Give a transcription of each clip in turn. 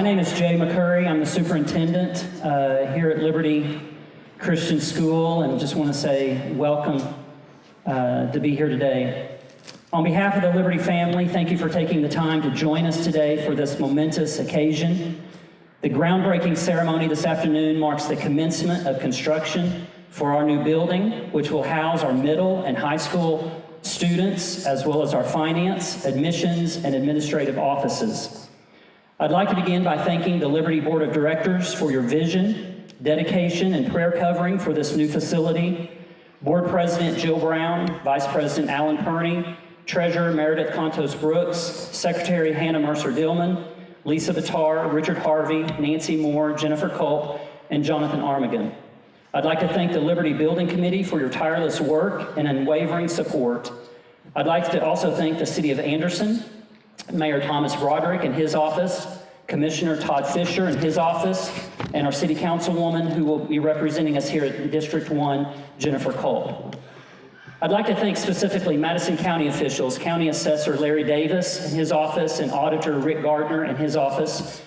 My name is Jay McCurry. I'm the superintendent here at Liberty Christian School, and just want to say welcome to be here today. On behalf of the Liberty family, thank you for taking the time to join us today for this momentous occasion. The groundbreaking ceremony this afternoon marks the commencement of construction for our new building, which will house our middle and high school students, as well as our finance, admissions, and administrative offices. I'd like to begin by thanking the Liberty Board of Directors for your vision, dedication, and prayer covering for this new facility. Board President Jill Brown, Vice President Alan Perney, Treasurer Meredith Contos Brooks, Secretary Hannah Mercer-Dillman, Lisa Vitar, Richard Harvey, Nancy Moore, Jennifer Culp, and Jonathan Armagan. I'd like to thank the Liberty Building Committee for your tireless work and unwavering support. I'd like to also thank the City of Anderson, Mayor Thomas Broderick and his office, Commissioner Todd Fisher and his office, and our City Councilwoman who will be representing us here at District 1, Jennifer Culp. I'd like to thank specifically Madison County officials, County Assessor Larry Davis and his office, and Auditor Rick Gardner and his office.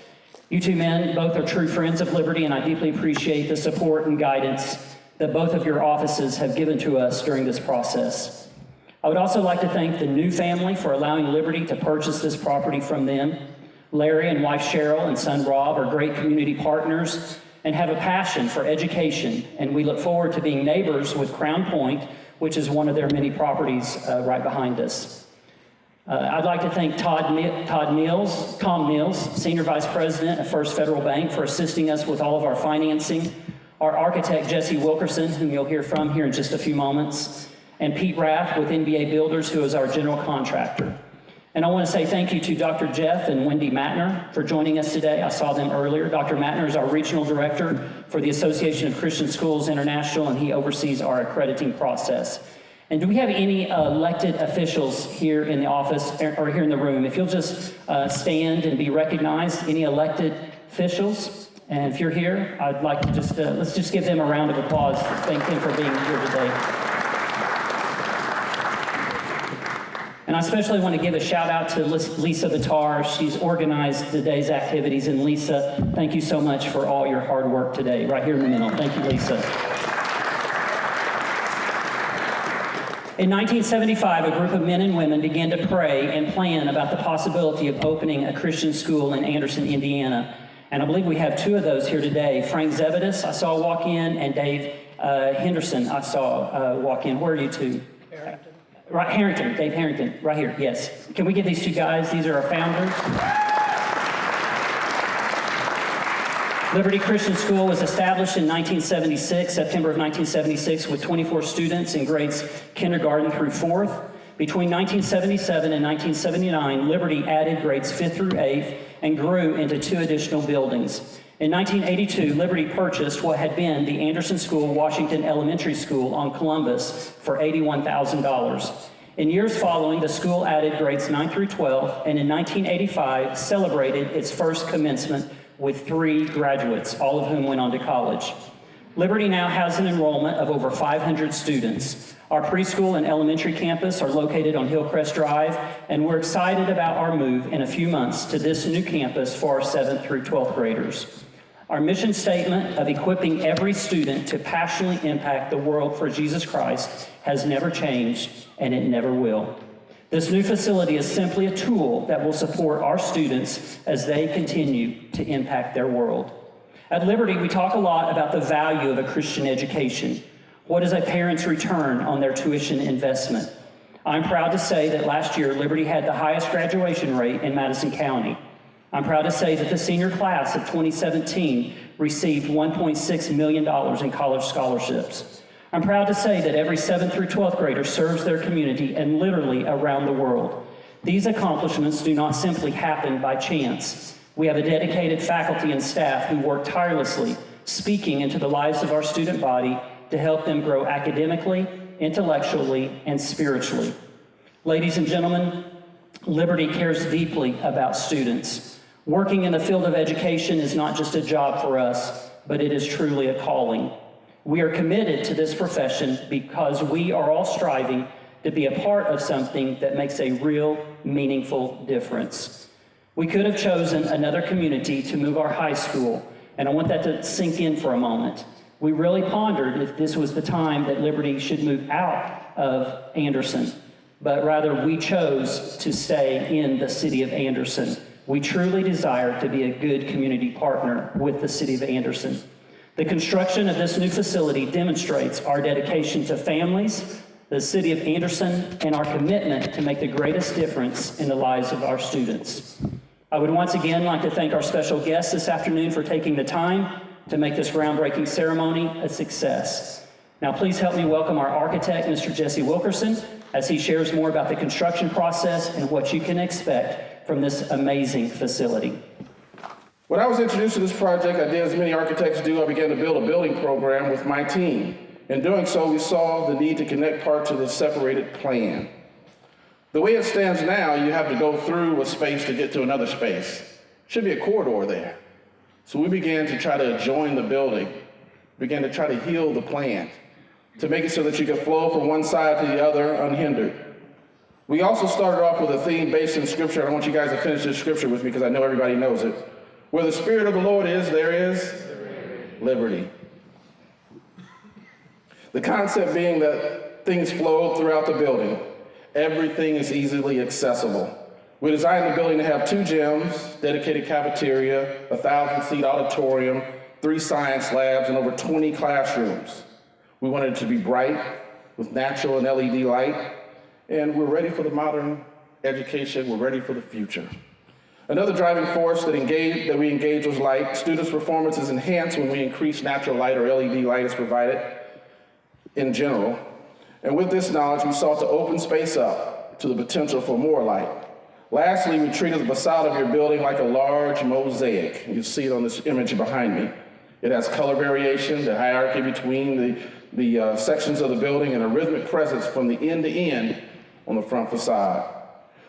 You two men both are true friends of Liberty, and I deeply appreciate the support and guidance that both of your offices have given to us during this process. I would also like to thank the new family for allowing Liberty to purchase this property from them. Larry and wife Cheryl and son Rob are great community partners and have a passion for education, and we look forward to being neighbors with Crown Point, which is one of their many properties right behind us. I'd like to thank Tom Mills, Senior Vice President of First Federal Bank, for assisting us with all of our financing, our architect Jesse Wilkerson, whom you'll hear from here in just a few moments, and Pete Rath with NBA Builders, who is our general contractor. And I want to say thank you to Dr. Jeff and Wendy Mattner for joining us today. I saw them earlier. Dr. Mattner is our regional director for the Association of Christian Schools International, and he oversees our accrediting process. And do we have any elected officials here in the office or here in the room? If you'll just stand and be recognized, any elected officials? And if you're here, I'd like to just, let's just give them a round of applause. Thank them for being here today. And I especially want to give a shout out to Lisa Vitar. She's organized today's activities. And Lisa, thank you so much for all your hard work today, right here in the middle. Thank you, Lisa. In 1975, a group of men and women began to pray and plan about the possibility of opening a Christian school in Anderson, Indiana. And I believe we have two of those here today. Frank Zebedes, I saw walk in, and Dave Henderson, I saw walk in. Where are you two? Harrington. Right, Harrington, Dave Harrington, right here, yes. Can we give these two guys, these are our founders. Liberty Christian School was established in 1976, September of 1976, with 24 students in grades kindergarten through 4th. Between 1977 and 1979, Liberty added grades 5th through 8th and grew into 2 additional buildings. In 1982, Liberty purchased what had been the Anderson School Washington Elementary School on Columbus for $81,000. In years following, the school added grades 9 through 12, and in 1985 celebrated its first commencement with 3 graduates, all of whom went on to college. Liberty now has an enrollment of over 500 students. Our preschool and elementary campus are located on Hillcrest Drive, and we're excited about our move in a few months to this new campus for our 7th through 12th graders. Our mission statement of equipping every student to passionately impact the world for Jesus Christ has never changed, and it never will. This new facility is simply a tool that will support our students as they continue to impact their world. At Liberty, we talk a lot about the value of a Christian education. What is a parent's return on their tuition investment? I'm proud to say that last year, Liberty had the highest graduation rate in Madison County. I'm proud to say that the senior class of 2017 received $1.6 million in college scholarships. I'm proud to say that every 7th through 12th grader serves their community and literally around the world. These accomplishments do not simply happen by chance. We have a dedicated faculty and staff who work tirelessly, speaking into the lives of our student body to help them grow academically, intellectually, and spiritually. Ladies and gentlemen, Liberty cares deeply about students. Working in the field of education is not just a job for us, but it is truly a calling. We are committed to this profession because we are all striving to be a part of something that makes a real, meaningful difference. We could have chosen another community to move our high school, and I want that to sink in for a moment. We really pondered if this was the time that Liberty should move out of Anderson, but rather we chose to stay in the city of Anderson. We truly desire to be a good community partner with the city of Anderson. The construction of this new facility demonstrates our dedication to families, the city of Anderson, and our commitment to make the greatest difference in the lives of our students. I would once again like to thank our special guests this afternoon for taking the time to make this groundbreaking ceremony a success. Now please help me welcome our architect, Mr. Jesse Wilkerson, as he shares more about the construction process and what you can expect from this amazing facility. When I was introduced to this project, I did as many architects do. I began to build a building program with my team. In doing so, we saw the need to connect parts of the separated plan. The way it stands now, you have to go through a space to get to another space. Should be a corridor there. So we began to try to join the building, began to try to heal the plan, to make it so that you could flow from one side to the other unhindered. We also started off with a theme based in Scripture. I want you guys to finish this scripture with me because I know everybody knows it. Where the Spirit of the Lord is, there is liberty. The concept being that things flow throughout the building. Everything is easily accessible. We designed the building to have 2 gyms, dedicated cafeteria, 1,000-seat auditorium, 3 science labs, and over 20 classrooms. We wanted it to be bright with natural and LED light, and we're ready for the modern education. We're ready for the future. Another driving force that we engaged was light. Students' performance is enhanced when we increase natural light or LED light is provided in general. And with this knowledge, we sought to open space up to the potential for more light. Lastly, we treated the facade of your building like a large mosaic. You see it on this image behind me. It has color variation, the hierarchy between the sections of the building, and a rhythmic presence from the end to end on the front facade.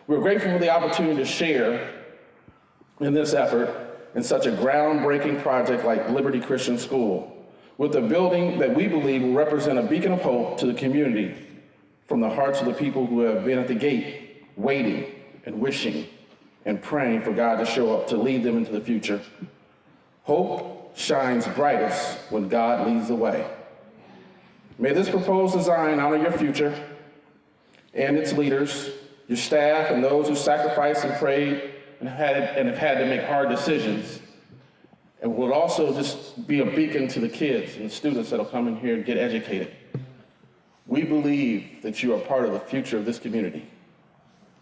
We're grateful for the opportunity to share in this effort in such a groundbreaking project like Liberty Christian School, with a building that we believe will represent a beacon of hope to the community from the hearts of the people who have been at the gate, waiting and wishing and praying for God to show up to lead them into the future. Hope shines brightest when God leads the way. May this proposed design honor your future and its leaders, your staff, and those who sacrificed and prayed and have had to make hard decisions. And will also just be a beacon to the kids and the students that will come in here and get educated. We believe that you are part of the future of this community,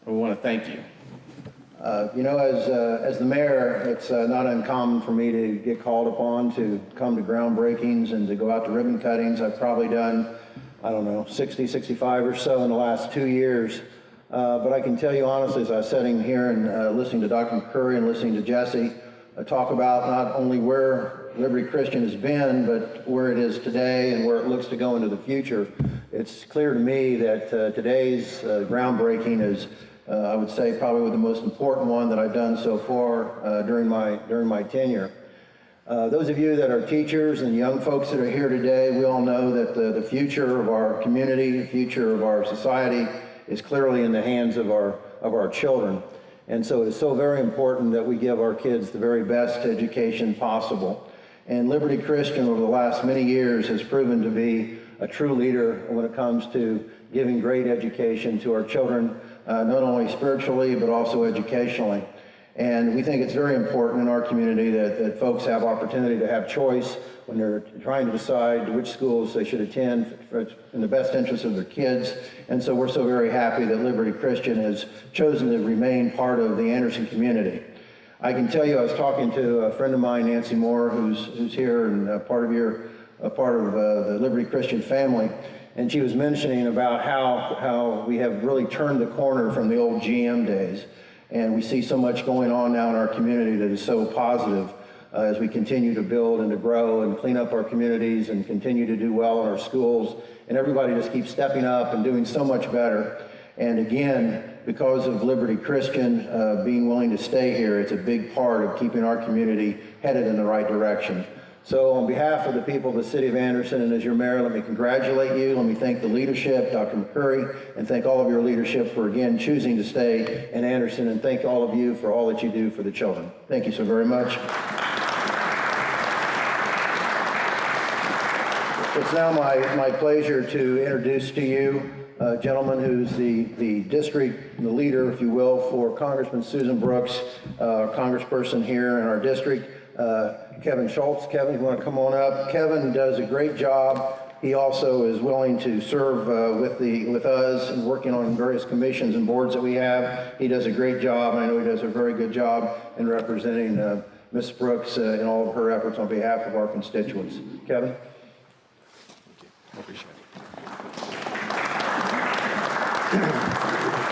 and we want to thank you. As the mayor, it's not uncommon for me to get called upon to come to groundbreakings and to go out to ribbon cuttings. I've probably done, 60, 65 or so in the last 2 years. But I can tell you honestly, as I was sitting here and listening to Dr. McCurry and listening to Jesse talk about not only where Liberty Christian has been, but where it is today and where it looks to go into the future, it's clear to me that today's groundbreaking is, I would say, probably the most important one that I've done so far during my tenure. Those of you that are teachers and young folks that are here today, we all know that the future of our community, the future of our society is clearly in the hands of our children. And so it is so very important that we give our kids the very best education possible. And Liberty Christian over the last many years has proven to be a true leader when it comes to giving great education to our children, not only spiritually, but also educationally. And we think it's very important in our community that folks have opportunity to have choice when they're trying to decide which schools they should attend in the best interest of their kids. And so we're so very happy that Liberty Christian has chosen to remain part of the Anderson community. I can tell you, I was talking to a friend of mine, Nancy Moore, who's here and part of the Liberty Christian family, and she was mentioning about how we have really turned the corner from the old GM days. And we see so much going on now in our community that is so positive as we continue to build and to grow and clean up our communities and continue to do well in our schools. And everybody just keeps stepping up and doing so much better. And again, because of Liberty Christian being willing to stay here, it's a big part of keeping our community headed in the right direction. So on behalf of the people of the city of Anderson and as your mayor, let me congratulate you. Let me thank the leadership, Dr. McCurry, and thank all of your leadership for again choosing to stay in Anderson, and thank all of you for all that you do for the children. Thank you so very much. It's now my pleasure to introduce to you a gentleman who's the district, the leader, if you will, for Congressman Susan Brooks, congressperson here in our district. Kevin Schultz. Kevin, you want to come on up? Kevin does a great job. He also is willing to serve with us and working on various commissions and boards that we have. He does a great job, and I know he does a very good job in representing Ms. Brooks in all of her efforts on behalf of our constituents. Kevin? I appreciate it.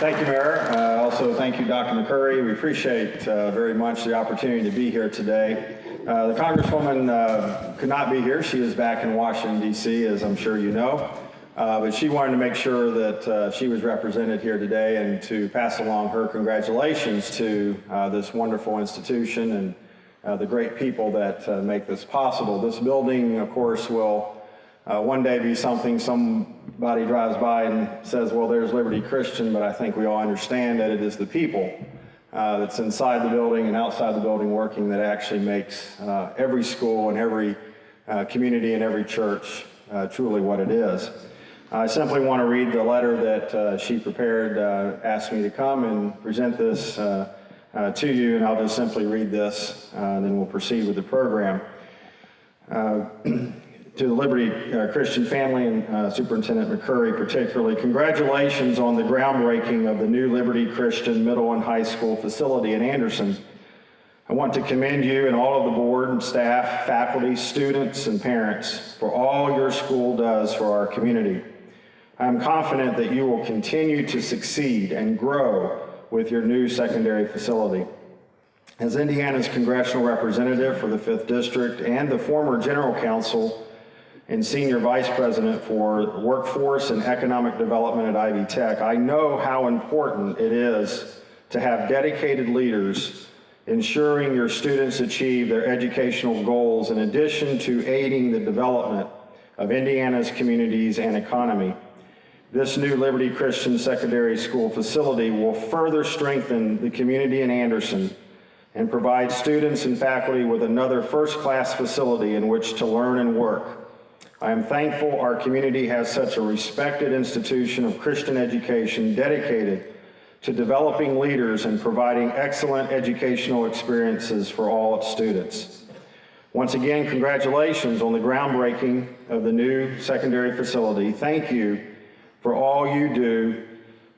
Thank you, Mayor. Also, thank you, Dr. McCurry. We appreciate very much the opportunity to be here today. The Congresswoman could not be here. She is back in Washington, D.C., as I'm sure you know. But she wanted to make sure that she was represented here today and to pass along her congratulations to this wonderful institution and the great people that make this possible. This building, of course, will one day be something somebody drives by and says, well, there's Liberty Christian, but I think we all understand that it is the people that's inside the building and outside the building working that actually makes every school and every community and every church truly what it is. I simply want to read the letter that she prepared, asked me to come and present this to you, and I'll just simply read this, and then we'll proceed with the program. To the Liberty Christian family and Superintendent McCurry particularly, congratulations on the groundbreaking of the new Liberty Christian middle and high school facility in Anderson. I want to commend you and all of the board and staff, faculty, students, and parents for all your school does for our community. I am confident that you will continue to succeed and grow with your new secondary facility. As Indiana's congressional representative for the 5th District and the former General Counsel and Senior Vice President for Workforce and Economic Development at Ivy Tech, I know how important it is to have dedicated leaders ensuring your students achieve their educational goals in addition to aiding the development of Indiana's communities and economy. This new Liberty Christian Secondary School facility will further strengthen the community in Anderson and provide students and faculty with another first-class facility in which to learn and work. I am thankful our community has such a respected institution of Christian education dedicated to developing leaders and providing excellent educational experiences for all its students. Once again, congratulations on the groundbreaking of the new secondary facility. Thank you for all you do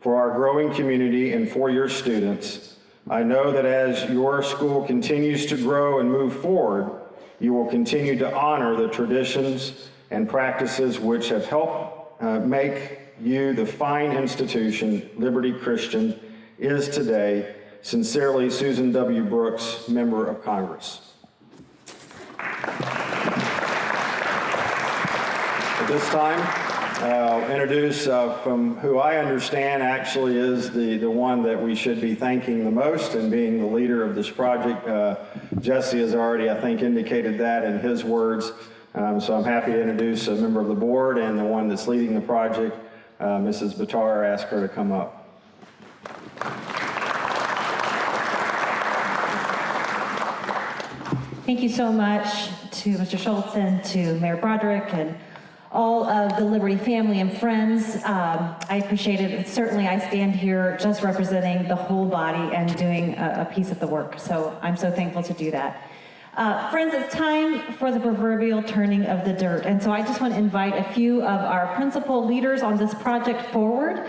for our growing community and for your students. I know that as your school continues to grow and move forward, you will continue to honor the traditions and practices which have helped make you the fine institution Liberty Christian is today. Sincerely, Susan W. Brooks, Member of Congress. At this time, I'll introduce from who I understand actually is the one that we should be thanking the most and being the leader of this project. Jesse has already, I think, indicated that in his words. So I'm happy to introduce a member of the board and the one that's leading the project, Mrs. Batar. Ask her to come up. Thank you so much to Mr. Schultz and to Mayor Broderick and all of the Liberty family and friends. I appreciate it. Certainly I stand here just representing the whole body and doing a piece of the work. So I'm so thankful to do that. Friends, it's time for the proverbial turning of the dirt. And so I just want to invite a few of our principal leaders on this project forward.